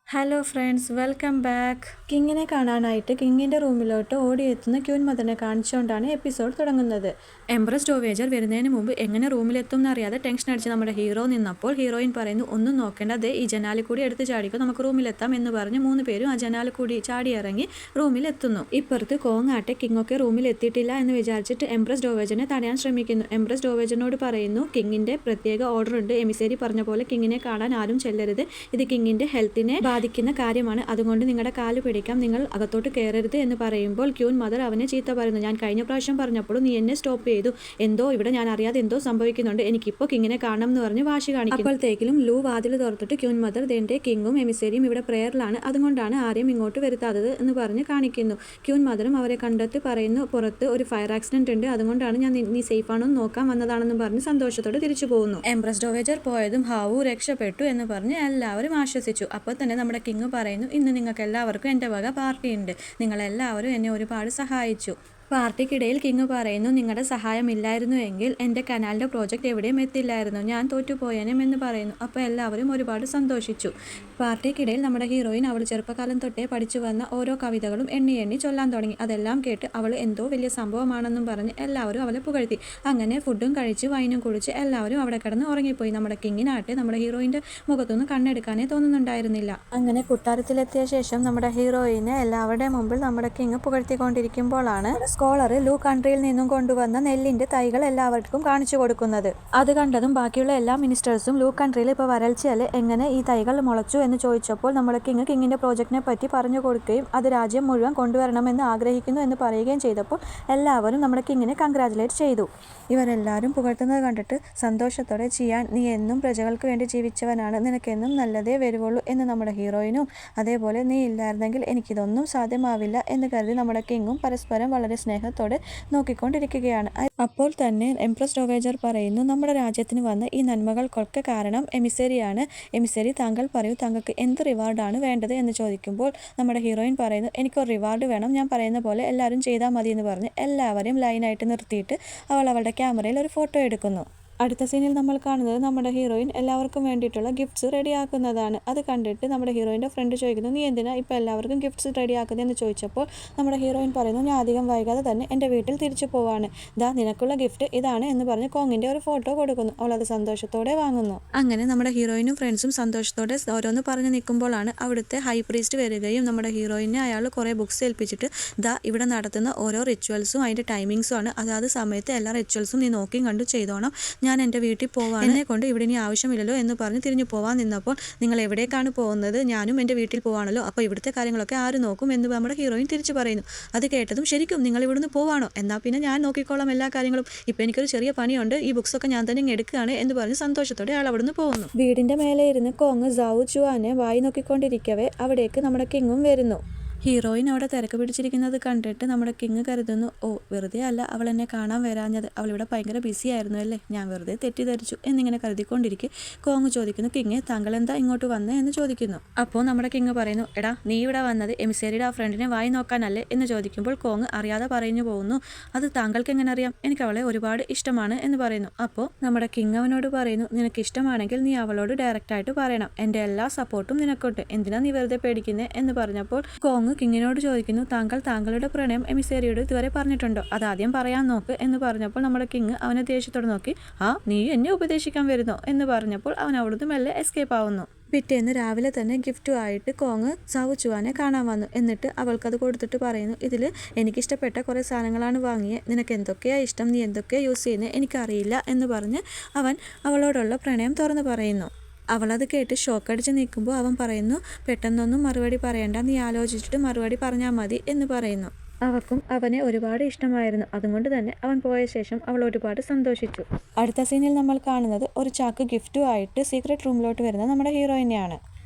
Hello friends, welcome back. കിങ്ങിനെ കാണാനായിട്ട് കിങ്ങിൻ്റെ റൂമിലോട്ട് ഓടിയെത്തുന്ന ക്യൂൻ മദറിനെ കാണിച്ചുകൊണ്ടാണ് എപ്പിസോഡ് തുടങ്ങുന്നത്. എംപ്രസ് ഡോവേജർ വരുന്നതിന് മുമ്പ് എങ്ങനെ റൂമിലെത്തും എന്നറിയാതെ ടെൻഷൻ അടിച്ച് നമ്മുടെ ഹീറോ നിന്നപ്പോൾ ഹീറോയിൻ പറയുന്നു, ഒന്നും നോക്കേണ്ട, ദേ ഈ ജനാലിൽ കൂടി എടുത്ത് ചാടിക്കോ, നമുക്ക് റൂമിലെത്താം എന്ന് പറഞ്ഞ് 3 പേരും ആ ജനാലിൽ കൂടി ചാടിയിറങ്ങി റൂമിലെത്തുന്നു. ഇപ്പുറത്ത് കോങ്ങാട്ടെ കിങ്ങൊക്കെ റൂമിൽ എത്തിയിട്ടില്ല എന്ന് വിചാരിച്ചിട്ട് എംപ്രസ് ഡോവേജറിനെ തടയാൻ ശ്രമിക്കുന്നു. എംപ്രസ് ഡോവേജറിനോട് പറയുന്നു, കിങ്ങിൻ്റെ പ്രത്യേക ഓർഡർ ഉണ്ട്, എമിസേരി പറഞ്ഞ പോലെ കിങ്ങിനെ കാണാൻ ആരും ചെല്ലരുത്, ഇത് കിങ്ങിൻ്റെ ഹെൽത്തിനെ ബാധിക്കുന്ന കാര്യമാണ്, അതുകൊണ്ട് നിങ്ങളുടെ കാല് പിടിക്കാം, നിങ്ങൾ അകത്തോട്ട് കയറരുത് എന്ന് പറയുമ്പോൾ ക്യൂൻ മദർ അവനെ ചീത്ത പറയുന്നു. ഞാൻ കഴിഞ്ഞ പ്രാവശ്യം പറഞ്ഞപ്പോഴും നീ എന്നെ സ്റ്റോപ്പ് ചെയ്തു, എന്തോ ഇവിടെ ഞാൻ അറിയാതെ എന്തോ സംഭവിക്കുന്നുണ്ട്, എനിക്കിപ്പോൾ കിങ്ങിനെ കാണണം എന്ന് പറഞ്ഞ് വാശി കാണിക്കും. അപ്പോഴത്തേക്കും ലൂ വാതിൽ തുറത്തിട്ട് ക്യൂൻ മദർ ദേന്റെ കിങ്ങും എമിസേരിയും ഇവിടെ പ്രേയറിലാണ്, അതുകൊണ്ടാണ് ആരെയും ഇങ്ങോട്ട് വരുത്താത്തത് എന്ന് പറഞ്ഞ് കാണിക്കുന്നു. ക്യൂൻ മദറും അവരെ കണ്ടെത്തി പറയുന്നു, പുറത്ത് ഒരു ഫയർ ആക്സിഡന്റ് ഉണ്ട്, അതുകൊണ്ടാണ് ഞാൻ നീ സേഫ് ആണോ എന്ന് നോക്കാൻ വന്നതാണെന്ന് പറഞ്ഞ് സന്തോഷത്തോടെ തിരിച്ചു പോകുന്നു. എംപ്രസ് ഡോവേജർ പോയതും ഹാവു രക്ഷപ്പെട്ടു എന്ന് പറഞ്ഞ് എല്ലാവരും ആശ്വസിച്ചു. അപ്പോൾ തന്നെ നമ്മുടെ കിങ് പറയുന്നു, ഇന്ന് നിങ്ങൾക്ക് എല്ലാവർക്കും എൻ്റെ വക പാർട്ടിയുണ്ട്, നിങ്ങളെല്ലാവരും എന്നെ ഒരുപാട് സഹായിച്ചു. പാർട്ടിക്കിടയിൽ കിങ് പറയുന്നു, നിങ്ങളുടെ സഹായമില്ലായിരുന്നു എങ്കിൽ എൻ്റെ കനാലിൻ്റെ പ്രോജക്റ്റ് എവിടെയും എത്തില്ലായിരുന്നു, ഞാൻ തോറ്റുപോയേനും എന്ന് പറയുന്നു. അപ്പോൾ എല്ലാവരും ഒരുപാട് സന്തോഷിച്ചു. പാർട്ടിക്കിടയിൽ നമ്മുടെ ഹീറോയിൻ അവൾ ചെറുപ്പകാലം തൊട്ടേ പഠിച്ചു വന്ന ഓരോ കവിതകളും എണ്ണി എണ്ണി ചൊല്ലാൻ തുടങ്ങി. അതെല്ലാം കേട്ട് അവൾ എന്തോ വലിയ സംഭവമാണെന്നും പറഞ്ഞ് എല്ലാവരും അവളെ പുകഴ്ത്തി. അങ്ങനെ ഫുഡും കഴിച്ച് വൈനും കുടിച്ച് എല്ലാവരും അവിടെ കിടന്ന് ഉറങ്ങിപ്പോയി. നമ്മുടെ കിങ്ങിനാട്ടെ നമ്മുടെ ഹീറോയിൻ്റെ മുഖത്തൊന്നും കണ്ണെടുക്കാനേ തോന്നുന്നുണ്ടായിരുന്നില്ല. അങ്ങനെ കൊട്ടാരത്തിലെത്തിയ ശേഷം നമ്മുടെ ഹീറോയിനെ എല്ലാവരുടെയും മുമ്പിൽ നമ്മുടെ കിങ് പുകഴ്ത്തിക്കൊണ്ടിരിക്കുമ്പോഴാണ് സ്കോളർ ലൂ കൺട്രിയിൽ നിന്നും കൊണ്ടുവന്ന നെല്ലിന്റെ തൈകൾ എല്ലാവർക്കും കാണിച്ചു കൊടുക്കുന്നത്. അത് കണ്ടതും ബാക്കിയുള്ള എല്ലാ മിനിസ്റ്റേഴ്സും ലൂ കൺട്രിയിൽ ഇപ്പോൾ വരൾച്ചയല്ലേ, എങ്ങനെ ഈ തൈകൾ മുളച്ചു എന്ന് ചോദിച്ചപ്പോൾ നമ്മുടെ കിങ്ങിന്റെ പ്രോജക്റ്റിനെ പറ്റി പറഞ്ഞു കൊടുക്കുകയും അത് രാജ്യം മുഴുവൻ കൊണ്ടുവരണമെന്ന് ആഗ്രഹിക്കുന്നു എന്ന് പറയുകയും ചെയ്തപ്പോൾ എല്ലാവരും നമ്മുടെ കിങ്ങിനെ കൺഗ്രാജുലേറ്റ് ചെയ്തു. ഇവരെല്ലാവരും പുകഴ്ത്തുന്നത് കണ്ടിട്ട് സന്തോഷത്തോടെ, ചെയ്യാൻ നീ എന്നും പ്രജകൾക്ക് വേണ്ടി ജീവിച്ചവനാണ്, നിനക്കെന്നും നല്ലതേ വരുവുള്ളൂ എന്ന് നമ്മുടെ ഹീറോയിനും, അതേപോലെ നീ ഇല്ലായിരുന്നെങ്കിൽ എനിക്കിതൊന്നും സാധ്യമാവില്ല എന്ന് കരുതി നമ്മുടെ കിങ്ങും പരസ്പരം വളരെ സ്നേഹത്തോടെ നോക്കിക്കൊണ്ടിരിക്കുകയാണ്. അപ്പോൾ തന്നെ എംപ്രസ് ഡോവേജർ പറയുന്നു, നമ്മുടെ രാജ്യത്തിന് വന്ന ഈ നന്മകൾക്കൊക്കെ കാരണം എമിസേരിയാണ്. എമിസേരി, താങ്കൾ പറയൂ, താങ്കൾക്ക് എന്ത് റിവാർഡാണ് വേണ്ടത് എന്ന് ചോദിക്കുമ്പോൾ നമ്മുടെ ഹീറോയിൻ പറയുന്നു, എനിക്കൊരു റിവാർഡ് വേണം, ഞാൻ പറയുന്ന പോലെ എല്ലാവരും ചെയ്താൽ മതി എന്ന് പറഞ്ഞ് എല്ലാവരെയും ലൈനായിട്ട് നിർത്തിയിട്ട് അവൾ അവളുടെ ക്യാമറയിൽ ഒരു ഫോട്ടോ എടുക്കുന്നു. അടുത്ത സീനിൽ നമ്മൾ കാണുന്നത് നമ്മുടെ ഹീറോയിൻ എല്ലാവർക്കും വേണ്ടിയിട്ടുള്ള ഗിഫ്റ്റ്സ് റെഡിയാക്കുന്നതാണ്. അത് കണ്ടിട്ട് നമ്മുടെ ഹീറോയിൻ്റെ ഫ്രണ്ട് ചോദിക്കുന്നു, നീ എന്തിനാ ഇപ്പോൾ എല്ലാവർക്കും ഗിഫ്റ്റ്സ് റെഡിയാക്കുന്നതെന്ന് ചോദിച്ചപ്പോൾ നമ്മുടെ ഹീറോയിൻ പറയുന്നു, ഞാൻ അധികം വൈകാതെ തന്നെ എൻ്റെ വീട്ടിൽ തിരിച്ചു പോവാണ്, ദാ നിനക്കുള്ള ഗിഫ്റ്റ് ഇതാണ് എന്ന് പറഞ്ഞ് കോങ്ങിൻ്റെ ഒരു ഫോട്ടോ കൊടുക്കുന്നു. അവൾ അത് സന്തോഷത്തോടെ വാങ്ങുന്നു. അങ്ങനെ നമ്മുടെ ഹീറോയിനും ഫ്രണ്ട്സും സന്തോഷത്തോടെ ഓരോന്ന് പറഞ്ഞ് നിൽക്കുമ്പോഴാണ് അവിടുത്തെ ഹൈ പ്രീസ്റ്റ് വരികയും നമ്മുടെ ഹീറോയിനെ അയാൾ കുറേ ബുക്സ് ഏൽപ്പിച്ചിട്ട്, ദാ ഇവിടെ നടത്തുന്ന ഓരോ റിച്വൽസും അതിൻ്റെ ടൈമിങ്സും ആണ്, അതാത് സമയത്ത് എല്ലാ റിച്വൽസും നീ നോക്കിയും കണ്ടു ചെയ്തോണം, ഞാൻ എൻ്റെ വീട്ടിൽ പോവാൻ, എന്നെ കൊണ്ട് ഇവിടെ ഇനി ആവശ്യമില്ലല്ലോ എന്ന് പറഞ്ഞ് തിരിഞ്ഞു പോവാൻ നിന്നപ്പോൾ, നിങ്ങൾ എവിടേക്കാണ് പോകുന്നത്, ഞാനും എൻ്റെ വീട്ടിൽ പോവാണല്ലോ, അപ്പോൾ ഇവിടുത്തെ കാര്യങ്ങളൊക്കെ ആര് നോക്കും എന്ന് നമ്മുടെ ഹീറോയിൻ തിരിച്ചു പറയുന്നു. അത് കേട്ടതും, ശരിക്കും നിങ്ങൾ ഇവിടുന്ന് പോവാണോ, എന്നാൽ പിന്നെ ഞാൻ നോക്കിക്കോളാം എല്ലാ കാര്യങ്ങളും, ഇപ്പോൾ എനിക്കൊരു ചെറിയ പണിയുണ്ട്, ഈ ബുക്സൊക്കെ ഞാൻ തന്നെ എടുക്കുകയാണ് എന്ന് പറഞ്ഞ് സന്തോഷത്തോടെ അയാൾ അവിടുന്ന് പോകുന്നു. വീടിൻ്റെ മേലെ ഇരുന്ന് കോങ് സാവു ചുവാനെ വായി നോക്കിക്കൊണ്ടിരിക്കവേ അവിടേക്ക് നമ്മുടെ കിങ്ങും വരുന്നു. ഹീറോയിൻ അവിടെ തിരക്ക് പിടിച്ചിരിക്കുന്നത് കണ്ടിട്ട് നമ്മുടെ കിങ് കരുതുന്നു, ഓ വെറുതെ അല്ല അവൾ എന്നെ കാണാൻ വരാഞ്ഞത്, അവളിവിടെ ഭയങ്കര ബിസി ആയിരുന്നു അല്ലേ, ഞാൻ വെറുതെ തെറ്റിദ്ധരിച്ചു എന്നിങ്ങനെ കരുതിക്കൊണ്ടിരിക്കെ കോങ് ചോദിക്കുന്നു, കിങ്ങെ താങ്കൾ എന്താ ഇങ്ങോട്ട് വന്നേ എന്ന് ചോദിക്കുന്നു. അപ്പോൾ നമ്മുടെ കിങ് പറയുന്നു, എടാ നീ ഇവിടെ വന്നത് എമിസേരിയുടെ ആ ഫ്രണ്ടിനെ വായി നോക്കാനല്ലേ എന്ന് ചോദിക്കുമ്പോൾ കോങ് അറിയാതെ പറഞ്ഞു പോകുന്നു, അത് താങ്കൾക്ക് എങ്ങനെ അറിയാം, എനിക്ക് അവളെ ഒരുപാട് ഇഷ്ടമാണ് എന്ന് പറയുന്നു. അപ്പോൾ നമ്മുടെ കിങ് അവനോട് പറയുന്നു, നിനക്ക് ഇഷ്ടമാണെങ്കിൽ നീ അവളോട് ഡയറക്റ്റായിട്ട് പറയണം, എൻ്റെ എല്ലാ സപ്പോർട്ടും നിനക്കുണ്ട്, എന്തിനാ നീ വെറുതെ പേടിക്കുന്നേ എന്ന് പറഞ്ഞപ്പോൾ കോങ് കിങ്ങിനോട് ചോദിക്കുന്നു, താങ്കൾ താങ്കളുടെ പ്രണയം എമിസേരിയോട് ഇതുവരെ പറഞ്ഞിട്ടുണ്ടോ, അതാദ്യം പറയാൻ നോക്ക് എന്ന് പറഞ്ഞപ്പോൾ നമ്മുടെ കിങ് അവനെ ദേഷ്യത്തോടെ നോക്കി, ആ നീ എന്നെ ഉപദേശിക്കാൻ വരുന്നോ എന്ന് പറഞ്ഞപ്പോൾ അവൻ അവിടുന്ന് മെല്ലെ എസ്കേപ്പ് ആവുന്നു. പിറ്റേന്ന് രാവിലെ തന്നെ ഗിഫ്റ്റുമായിട്ട് കോങ് സാവു ചുവാനെ കാണാൻ വന്നു. എന്നിട്ട് അവൾക്കത് കൊടുത്തിട്ട് പറയുന്നു, ഇതിൽ എനിക്കിഷ്ടപ്പെട്ട കുറേ സാധനങ്ങളാണ് വാങ്ങിയത്, നിനക്ക് എന്തൊക്കെയാണ് ഇഷ്ടം, നീ എന്തൊക്കെയാണ് യൂസ് ചെയ്യുന്നത് എനിക്കറിയില്ല എന്ന് പറഞ്ഞ് അവൻ അവളോടുള്ള പ്രണയം തുറന്നു പറയുന്നു. അവളത് കേട്ട് ഷോക്കടിച്ച് നിൽക്കുമ്പോൾ അവൻ പറയുന്നു, പെട്ടെന്നൊന്നും മറുപടി പറയണ്ട, നീ ആലോചിച്ചിട്ട് മറുപടി പറഞ്ഞാൽ മതി എന്ന് പറയുന്നു. അവൾക്കും അവനെ ഒരുപാട് ഇഷ്ടമായിരുന്നു, അതുകൊണ്ട് തന്നെ അവൻ പോയ ശേഷം അവൾ ഒരുപാട് സന്തോഷിച്ചു. അടുത്ത സീനിൽ നമ്മൾ കാണുന്നത് ഒരു ചാക്ക് ഗിഫ്റ്റുമായിട്ട് സീക്രട്ട് റൂമിലോട്ട് വരുന്ന നമ്മുടെ ഹീറോയിനെയാണ്.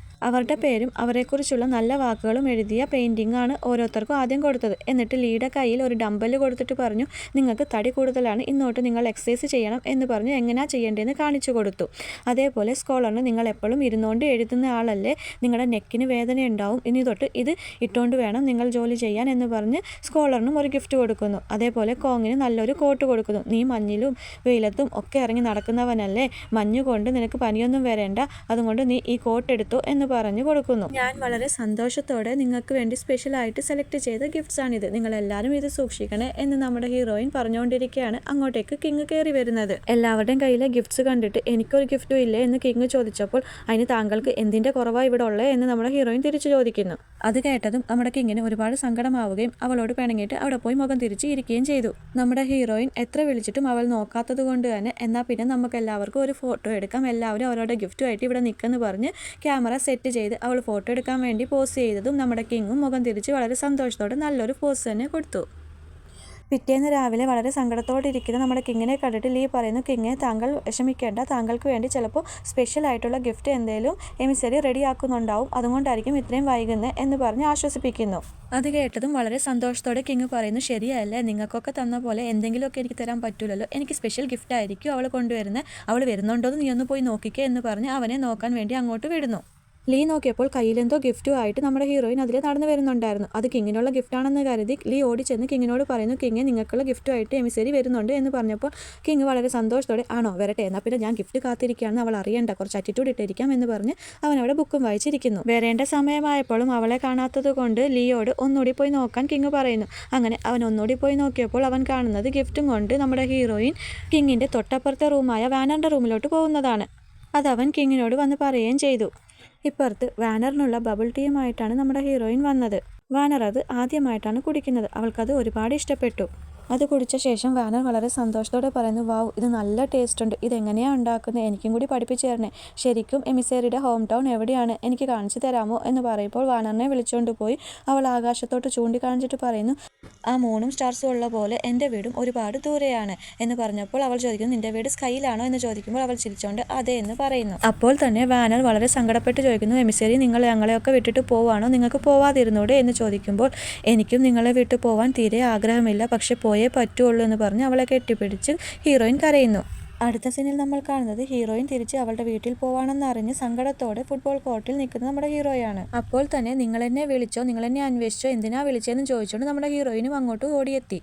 അവരുടെ പേരും അവരെക്കുറിച്ചുള്ള നല്ല വാക്കുകളും എഴുതിയ പെയിൻറ്റിംഗ് ആണ് ഓരോരുത്തർക്കും ആദ്യം കൊടുത്തത്. എന്നിട്ട് ലീയുടെ കയ്യിൽ ഒരു ഡമ്പല് കൊടുത്തിട്ട് പറഞ്ഞു, നിങ്ങൾക്ക് തടി കൂടുതലാണ്, ഇന്നോട്ട് നിങ്ങൾ എക്സസൈസ് ചെയ്യണം എന്ന് പറഞ്ഞ് എങ്ങനെയാ ചെയ്യേണ്ടതെന്ന് കാണിച്ചു കൊടുത്തു. അതേപോലെ സ്കോളറിന്, നിങ്ങൾ എപ്പോഴും ഇരുന്നുകൊണ്ട് എഴുതുന്ന ആളല്ലേ, നിങ്ങളുടെ നെക്കിന് വേദന ഉണ്ടാവും, ഇനി തൊട്ട് ഇത് ഇട്ടുകൊണ്ട് വേണം നിങ്ങൾ ജോലി ചെയ്യാൻ എന്ന് പറഞ്ഞ് സ്കോളറിനും ഒരു ഗിഫ്റ്റ് കൊടുക്കുന്നു. അതേപോലെ കോങ്ങിന് നല്ലൊരു കോട്ട് കൊടുക്കുന്നു, നീ മഞ്ഞിലും വെയിലത്തും ഒക്കെ ഇറങ്ങി നടക്കുന്നവനല്ലേ, മഞ്ഞുകൊണ്ട് നിനക്ക് പനിയൊന്നും വരേണ്ട, അതുകൊണ്ട് നീ ഈ കോട്ട് എടുത്തു എന്ന് പറഞ്ഞു കൊടുക്കുന്നു. ഞാൻ വളരെ സന്തോഷത്തോടെ നിങ്ങൾക്ക് വേണ്ടി സ്പെഷ്യലായിട്ട് സെലക്ട് ചെയ്ത ഗിഫ്റ്റ്സ് ആണിത്, നിങ്ങളെല്ലാവരും ഇത് സൂക്ഷിക്കണേ എന്ന് നമ്മുടെ ഹീറോയിൻ പറഞ്ഞുകൊണ്ടിരിക്കുകയാണ്. അങ്ങോട്ടേക്ക് കിങ് കയറി വരുന്നത്. എല്ലാവരുടെയും കയ്യിലെ ഗിഫ്റ്റ്സ് കണ്ടിട്ട് എനിക്കൊരു ഗിഫ്റ്റും ഇല്ലേ എന്ന് കിങ് ചോദിച്ചപ്പോൾ അതിന് താങ്കൾക്ക് എന്തിൻ്റെ കുറവാണ് ഇവിടെ ഉള്ളത് എന്ന് നമ്മുടെ ഹീറോയിൻ തിരിച്ചു ചോദിക്കുന്നു. അത് കേട്ടതും നമ്മുടെ കിങ്ങിന് ഒരുപാട് സങ്കടമാവുകയും അവളോട് പിണങ്ങിയിട്ട് അവിടെ പോയി മുഖം തിരിച്ച് ഇരിക്കുകയും ചെയ്തു. നമ്മുടെ ഹീറോയിൻ എത്ര വിളിച്ചിട്ടും അവൾ നോക്കാത്തത് കൊണ്ട് തന്നെ എന്നാൽ പിന്നെ നമുക്ക് എല്ലാവർക്കും ഒരു ഫോട്ടോ എടുക്കാം, എല്ലാവരും അവരുടെ ഗിഫ്റ്റുമായിട്ട് ഇവിടെ നിൽക്കുമെന്ന് പറഞ്ഞ് ക്യാമറ സെറ്റ് ചെയ്ത് അവൾ ഫോട്ടോ എടുക്കാൻ വേണ്ടി പോസ് ചെയ്തതും നമ്മുടെ കിങ്ങും മുഖം തിരിച്ച് വളരെ സന്തോഷത്തോടെ നല്ലൊരു പോസ് തന്നെ കൊടുത്തു. പിറ്റേന്ന് രാവിലെ വളരെ സങ്കടത്തോടെ ഇരിക്കുന്ന നമ്മുടെ കിങ്ങിനെ കണ്ടിട്ട് ലീ പറയുന്നു, കിങ്ങെ താങ്കൾ വിഷമിക്കേണ്ട, താങ്കൾക്ക് വേണ്ടി ചിലപ്പോൾ സ്പെഷ്യൽ ആയിട്ടുള്ള ഗിഫ്റ്റ് എന്തെങ്കിലും എമിസറി റെഡിയാക്കുന്നുണ്ടാവും, അതുകൊണ്ടായിരിക്കും ഇത്രയും വൈകുന്നത് എന്ന് പറഞ്ഞ് ആശ്വസിപ്പിക്കുന്നു. അത് കേട്ടതും വളരെ സന്തോഷത്തോടെ കിങ് പറയുന്നു, ശരിയല്ലേ, നിങ്ങൾക്കൊക്കെ തന്ന പോലെ എന്തെങ്കിലുമൊക്കെ എനിക്ക് തരാൻ പറ്റൂലല്ലോ, എനിക്ക് സ്പെഷ്യൽ ഗിഫ്റ്റ് ആയിരിക്കും അവൾ കൊണ്ടുവരുന്നത്, അവൾ വരുന്നുണ്ടോ എന്ന് നീ ഒന്ന് പോയി നോക്കിക്കേ എന്ന് പറഞ്ഞ് അവനെ നോക്കാൻ വേണ്ടി അങ്ങോട്ട് വിടുന്നു. ലീ നോക്കിയപ്പോൾ കയ്യിലെന്തോ ഗിഫ്റ്റുമായിട്ട് നമ്മുടെ ഹീറോയിൻ അതിൽ നടന്നു വരുന്നുണ്ടായിരുന്നു. അത് കിങ്ങിനുള്ള ഗിഫ്റ്റാണെന്ന് കരുതി ലീ ഓടിച്ചെന്ന് കിങ്ങിനോട് പറയുന്നു, കിങ്ങെ നിങ്ങൾക്കുള്ള ഗിഫ്റ്റുമായിട്ട് എമിസറി വരുന്നുണ്ട് എന്ന് പറഞ്ഞപ്പോൾ കിങ് വളരെ സന്തോഷത്തോടെ ആണോ വരട്ടെ, എന്നാൽ പിന്നെ ഞാൻ ഗിഫ്റ്റ് കാത്തിരിക്കുകയാണെന്ന് അവൾ അറിയണ്ട, കുറച്ച് ആറ്റിറ്റ്യൂഡ് ഇട്ടിരിക്കാം എന്ന് പറഞ്ഞ് അവൻ അവിടെ ബുക്കും വായിച്ചിരിക്കുന്നു. വരേണ്ട സമയമായപ്പോഴും അവളെ കാണാത്തത് കൊണ്ട് ലീയോട് ഒന്നുകൂടി പോയി നോക്കാൻ കിങ് പറയുന്നു. അങ്ങനെ അവൻ ഒന്നുകൂടി പോയി നോക്കിയപ്പോൾ അവൻ കാണുന്നത് ഗിഫ്റ്റും കൊണ്ട് നമ്മുടെ ഹീറോയിൻ കിങ്ങിൻ്റെ തൊട്ടപ്പുറത്തെ റൂമായ വാനറിൻ്റെ റൂമിലോട്ട് പോകുന്നതാണ്. അതവൻ കിങ്ങിനോട് വന്ന് പറയുകയും ചെയ്തു. ഇപ്പുറത്ത് വാനറിനുള്ള ബബിൾ ടീയുമായിട്ടാണ് നമ്മുടെ ഹീറോയിൻ വന്നത്. വാനർ അത് ആദ്യമായിട്ടാണ് കുടിക്കുന്നത്. അവൾക്കത് ഒരുപാട് ഇഷ്ടപ്പെട്ടു. അത് കുടിച്ച ശേഷം വാനർ വളരെ സന്തോഷത്തോടെ പറയുന്നു, വാവ് ഇത് നല്ല ടേസ്റ്റ് ഉണ്ട്, ഇതെങ്ങനെയാണ് ഉണ്ടാക്കുന്നത്, എനിക്കും കൂടി പഠിപ്പിച്ചു തരണേ, ശരിക്കും എമിസേറിയുടെ ഹോം ടൗൺ എവിടെയാണ്, എനിക്ക് കാണിച്ചു തരാമോ എന്ന് പറയുമ്പോൾ വാനറിനെ വിളിച്ചുകൊണ്ട് പോയി അവൾ ആകാശത്തോട്ട് ചൂണ്ടിക്കാണിച്ചിട്ട് പറയുന്നു, ആ മൂണും സ്റ്റാർസും ഉള്ള പോലെ എൻ്റെ വീടും ഒരുപാട് ദൂരെയാണ് എന്ന് പറഞ്ഞപ്പോൾ അവൾ ചോദിക്കുന്നു, നിൻ്റെ വീട് സ്കൈയിലാണോ എന്ന് ചോദിക്കുമ്പോൾ അവൾ ചിരിച്ചുകൊണ്ട് അതെ എന്ന് പറയുന്നു. അപ്പോൾ തന്നെ വാനർ വളരെ സങ്കടപ്പെട്ട് ചോദിക്കുന്നു, എമിസേറി നിങ്ങൾ ഞങ്ങളെയൊക്കെ വിട്ടിട്ട് പോവാണോ, നിങ്ങൾക്ക് പോവാതിരുന്നൂടെ എന്ന് ചോദിക്കുമ്പോൾ എനിക്കും നിങ്ങളെ വിട്ടു പോവാൻ തീരെ ആഗ്രഹമില്ല, പക്ഷെ പോയേ പറ്റുള്ളൂ എന്ന് പറഞ്ഞ് അവളെ കെട്ടിപ്പിടിച്ച് ഹീറോയിൻ കരയുന്നു. അടുത്ത സീനിൽ നമ്മൾ കാണുന്നത് ഹീറോയിൻ തിരിച്ച് അവളുടെ വീട്ടിൽ പോവാണെന്ന് അറിഞ്ഞ് സങ്കടത്തോടെ ഫുട്ബോൾ കോർട്ടിൽ നിൽക്കുന്ന നമ്മുടെ ഹീറോയാണ്. അപ്പോൾ തന്നെ നിങ്ങൾ എന്നെ വിളിച്ചോ, നിങ്ങൾ എന്നെ അന്വേഷിച്ചോ, എന്തിനാ വിളിച്ചതെന്ന് ചോദിച്ചുകൊണ്ട് നമ്മുടെ ഹീറോയിനും അങ്ങോട്ട് ഓടിയെത്തി.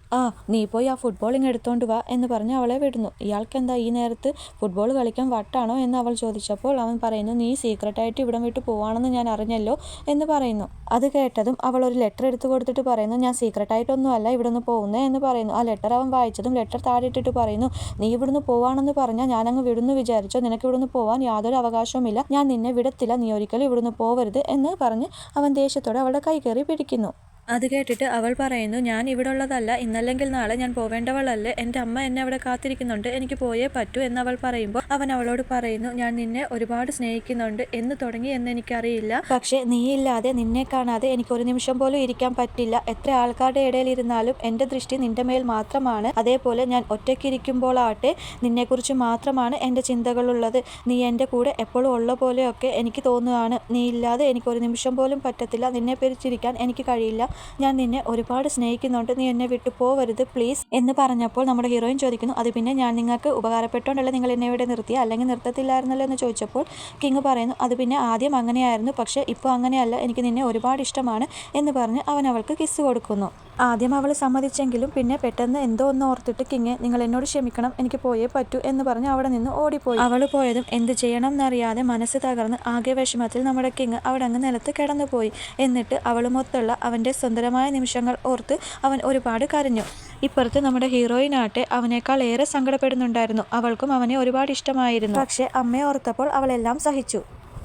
നീ പോയി ആ ഫുട്ബോൾ ഇങ്ങ് എടുത്തോണ്ട് വാ എന്ന് പറഞ്ഞ് അവളെ വിടുന്നു. ഇയാൾക്ക് എന്താ ഈ നേരത്ത് ഫുട്ബോൾ കളിക്കാൻ വട്ടാണോ എന്ന് അവൾ ചോദിച്ചപ്പോൾ അവൻ പറയുന്നു, നീ സീക്രട്ടായിട്ട് ഇവിടം വിട്ട് പോവാണെന്ന് ഞാൻ അറിഞ്ഞല്ലോ എന്ന് പറയുന്നു. അത് കേട്ടതും അവൾ ഒരു ലെറ്റർ എടുത്തു കൊടുത്തിട്ട് പറയുന്നു, ഞാൻ സീക്രട്ടായിട്ടൊന്നും അല്ല ഇവിടുന്ന് പോകുന്നത് എന്ന് പറയുന്നു. ആ ലെറ്റർ അവൻ വായിച്ചതും ലെറ്റർ താഴെ ഇട്ടിട്ട് പറയുന്നു, നീ ഇവിടുന്ന് പോവാണെന്ന് പറഞ്ഞാൽ ഞാനങ്ങ് വിടുന്നു വിചാരിച്ചോ, നിനക്ക് ഇവിടുന്ന് പോവാൻ യാതൊരു അവകാശവുമില്ല, ഞാൻ നിന്നെ വിടത്തില്ല, നീ ഒരിക്കലും ഇവിടുന്ന് പോവരുത് എന്ന് പറഞ്ഞ് അവൻ ദേഷ്യത്തോടെ അവളുടെ കൈ കയറി പിടിക്കുന്നു. അത് കേട്ടിട്ട് അവൾ പറയുന്നു, ഞാൻ ഇവിടെ ഉള്ളതല്ല, ഇന്നല്ലെങ്കിൽ നാളെ ഞാൻ പോവേണ്ടവളല്ലേ, എൻ്റെ അമ്മ എന്നെ അവിടെ കാത്തിരിക്കുന്നുണ്ട്, എനിക്ക് പോയേ പറ്റൂ എന്ന് അവൾ പറയുമ്പോൾ അവൻ അവളോട് പറയുന്നു, ഞാൻ നിന്നെ ഒരുപാട് സ്നേഹിക്കുന്നുണ്ട്, എന്ന് തുടങ്ങി എന്ന് എനിക്കറിയില്ല, പക്ഷേ നീയില്ലാതെ നിന്നെ കാണാതെ എനിക്ക് ഒരു നിമിഷം പോലും ഇരിക്കാൻ പറ്റില്ല, എത്ര ആൾക്കാരുടെ ഇടയിൽ ഇരുന്നാലും എൻ്റെ ദൃഷ്ടി നിന്റെ മേൽ മാത്രമാണ്, അതേപോലെ ഞാൻ ഒറ്റയ്ക്കിരിക്കുമ്പോഴാട്ടെ നിന്നെക്കുറിച്ച് മാത്രമാണ് എൻ്റെ ചിന്തകളുള്ളത്, നീ എൻ്റെ കൂടെ എപ്പോഴും ഉള്ള പോലെയൊക്കെ എനിക്ക് തോന്നുകയാണ്, നീ ഇല്ലാതെ എനിക്ക് ഒരു നിമിഷം പോലും പറ്റത്തില്ല, നിന്നെ പിരിച്ചിരിക്കാൻ എനിക്ക് കഴിയില്ല, ഞാൻ നിന്നെ ഒരുപാട് സ്നേഹിക്കുന്നുണ്ട്, നീ എന്നെ വിട്ടു പോവരുത് പ്ലീസ് എന്ന് പറഞ്ഞപ്പോൾ നമ്മുടെ ഹീറോയിൻ ചോദിക്കുന്നു, അത് പിന്നെ ഞാൻ നിങ്ങൾക്ക് ഉപകാരപ്പെട്ടുകൊണ്ടല്ലേ നിങ്ങൾ എന്നെ ഇവിടെ നിർത്തിയ, അല്ലെങ്കിൽ നിർത്തത്തില്ലായിരുന്നല്ലോ എന്ന് ചോദിച്ചപ്പോൾ കിങ് പറയുന്നു, അത് പിന്നെ ആദ്യം അങ്ങനെയായിരുന്നു, പക്ഷേ ഇപ്പോൾ അങ്ങനെയല്ല, എനിക്ക് നിന്നെ ഒരുപാട് ഇഷ്ടമാണ് എന്ന് പറഞ്ഞ് അവൻ അവൾക്ക് കിസ് കൊടുക്കുന്നു. ആദ്യം അവൾ സമ്മതിച്ചെങ്കിലും പിന്നെ പെട്ടെന്ന് എന്തോ ഒന്ന് ഓർത്തിട്ട് കിങ് നിങ്ങൾ എന്നോട് ക്ഷമിക്കണം, എനിക്ക് പോയേ പറ്റൂ എന്ന് പറഞ്ഞ് അവിടെ നിന്ന് ഓടിപ്പോയി. അവൾ പോയതും എന്ത് ചെയ്യണം എന്നറിയാതെ മനസ്സ് തകർന്ന് ആകെ വിഷമത്തിൽ നമ്മുടെ കിങ് അവിടെ അങ്ങ് നിലത്ത് കിടന്നുപോയി. എന്നിട്ട് അവളുമൊത്തുള്ള അവൻ്റെ സുന്ദരമായ നിമിഷങ്ങൾ ഓർത്ത് അവൻ ഒരുപാട് കരഞ്ഞു. ഇപ്പുറത്ത് നമ്മുടെ ഹീറോയിനാട്ടെ അവനേക്കാൾ ഏറെ സങ്കടപ്പെടുന്നുണ്ടായിരുന്നു. അവൾക്കും അവനെ ഒരുപാട് ഇഷ്ടമായിരുന്നു, പക്ഷേ അമ്മയെ ഓർത്തപ്പോൾ അവളെല്ലാം സഹിച്ചു.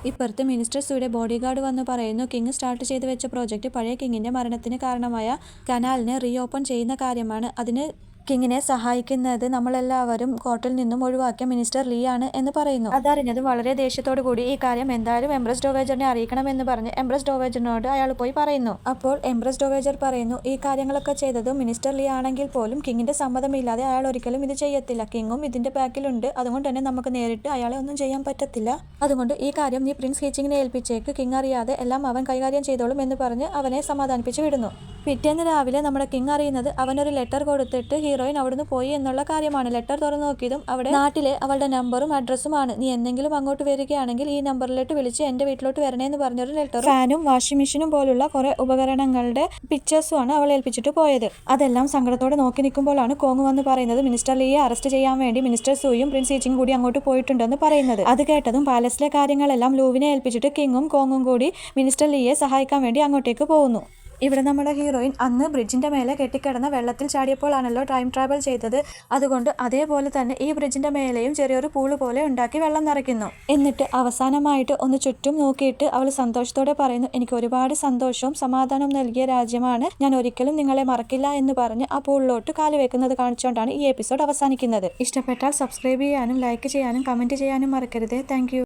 ഇപ്പുറത്ത് മിനിസ്റ്റർ സുയുടെ ബോഡി ഗാർഡ് വന്ന് പറയുന്നു, കിങ് സ്റ്റാർട്ട് ചെയ്ത് വെച്ച പ്രോജക്റ്റ് പഴയ കിങ്ങിൻ്റെ മരണത്തിന് കാരണമായ കനാലിനെ റീ ഓപ്പൺ ചെയ്യുന്ന കാര്യമാണ്. അതിന് കിങ്ങിനെ സഹായിക്കുന്നത് നമ്മളെല്ലാവരും കോർട്ടിൽ നിന്നും ഒഴിവാക്കിയ മിനിസ്റ്റർ ലീ ആണ് എന്ന് പറയുന്നു. അതറിഞ്ഞത് വളരെ ദേഷ്യത്തോടു കൂടി ഈ കാര്യം എന്തായാലും എംപ്രസ് ഡോവേജറിനെ അറിയിക്കണമെന്ന് പറഞ്ഞ് എംപ്രസ് ഡോവേജറിനോട് അയാൾ പോയി പറയുന്നു. അപ്പോൾ എംപ്രസ് ഡോവേജർ പറയുന്നു, ഈ കാര്യങ്ങളൊക്കെ ചെയ്തത് മിനിസ്റ്റർ ലീ ആണെങ്കിൽ പോലും കിങ്ങിന്റെ സമ്മതമില്ലാതെ അയാൾ ഒരിക്കലും ഇത് ചെയ്യത്തില്ല, കിങ്ങും ഇതിന്റെ ബാക്കിലുണ്ട്, അതുകൊണ്ട് തന്നെ നമുക്ക് നേരിട്ട് അയാളെ ഒന്നും ചെയ്യാൻ പറ്റത്തില്ല, അതുകൊണ്ട് ഈ കാര്യം നീ പ്രിൻസ് ഹീച്ചിങ്ങിനെ ഏൽപ്പിച്ചേക്ക്, കിങ് അറിയാതെ എല്ലാം അവൻ കൈകാര്യം ചെയ്തോളും എന്ന് പറഞ്ഞ് അവനെ സമാധാനിപ്പിച്ച് വിടുന്നു. പിറ്റേന്ന് രാവിലെ നമ്മുടെ കിങ് അറിയുന്നത് അവനൊരു ലെറ്റർ കൊടുത്തിട്ട് ഹീറോയിൻ അവിടുന്ന് പോയി എന്നുള്ള കാര്യമാണ്. ലെറ്റർ തുറന്നു നോക്കിയതും അവിടെ നാട്ടിലെ അവളുടെ നമ്പറും അഡ്രസ്സുമാണ്. നീ എന്തെങ്കിലും അങ്ങോട്ട് വരികയാണെങ്കിൽ ഈ നമ്പറിലോട്ട് വിളിച്ച് എന്റെ വീട്ടിലോട്ട് വരണേന്ന് പറഞ്ഞൊരു ലെറ്റർ. ഫാനും വാഷിംഗ് മെഷീനും പോലുള്ള കുറെ ഉപകരണങ്ങളുടെ പിക്ചേഴ്സുമാണ് അവൾ ഏൽപ്പിച്ചിട്ട് പോയത്. അതെല്ലാം സങ്കടത്തോടെ നോക്കി നിൽക്കുമ്പോഴാണ് കോങ് വന്ന് പറയുന്നത് മിനിസ്റ്റർ ലീയെ അറസ്റ്റ് ചെയ്യാൻ വേണ്ടി മിനിസ്റ്റർ സൂയും പ്രിൻസ് ഈച്ചിങ് കൂടി അങ്ങോട്ട് പോയിട്ടുണ്ടെന്ന് പറയുന്നത്. അത് കേട്ടതും പാലസിലെ കാര്യങ്ങളെല്ലാം ലൂവിനെ ഏൽപ്പിച്ചിട്ട് കിങ്ങും കോങ്ങും കൂടി മിനിസ്റ്റർ ലീയെ സഹായിക്കാൻ വേണ്ടി അങ്ങോട്ടേക്ക് പോകുന്നു. ഇവിടെ നമ്മുടെ ഹീറോയിൻ അന്ന് ബ്രിഡ്ജിന്റെ മേലെ കെട്ടിക്കിടന്ന വെള്ളത്തിൽ ചാടിയപ്പോഴാണല്ലോ ടൈം ട്രാവൽ ചെയ്തത്. അതുകൊണ്ട് അതേപോലെ തന്നെ ഈ ബ്രിഡ്ജിന്റെ മേലെയും ചെറിയൊരു പൂള് പോലെ ഉണ്ടാക്കി വെള്ളം നിറയ്ക്കുന്നു. എന്നിട്ട് അവസാനമായിട്ട് ഒന്ന് ചുറ്റും നോക്കിയിട്ട് അവൾ സന്തോഷത്തോടെ പറയുന്നു, എനിക്ക് ഒരുപാട് സന്തോഷവും സമാധാനവും നൽകിയ രാജ്യമാണ്, ഞാൻ ഒരിക്കലും നിങ്ങളെ മറക്കില്ല എന്ന് പറഞ്ഞ് ആ പൂളിലോട്ട് കാല് വെക്കുന്നത് കാണിച്ചുകൊണ്ടാണ് ഈ എപ്പിസോഡ് അവസാനിക്കുന്നത്. ഇഷ്ടപ്പെട്ടാൽ സബ്സ്ക്രൈബ് ചെയ്യാനും ലൈക്ക് ചെയ്യാനും കമന്റ് ചെയ്യാനും മറക്കരുതേ. താങ്ക്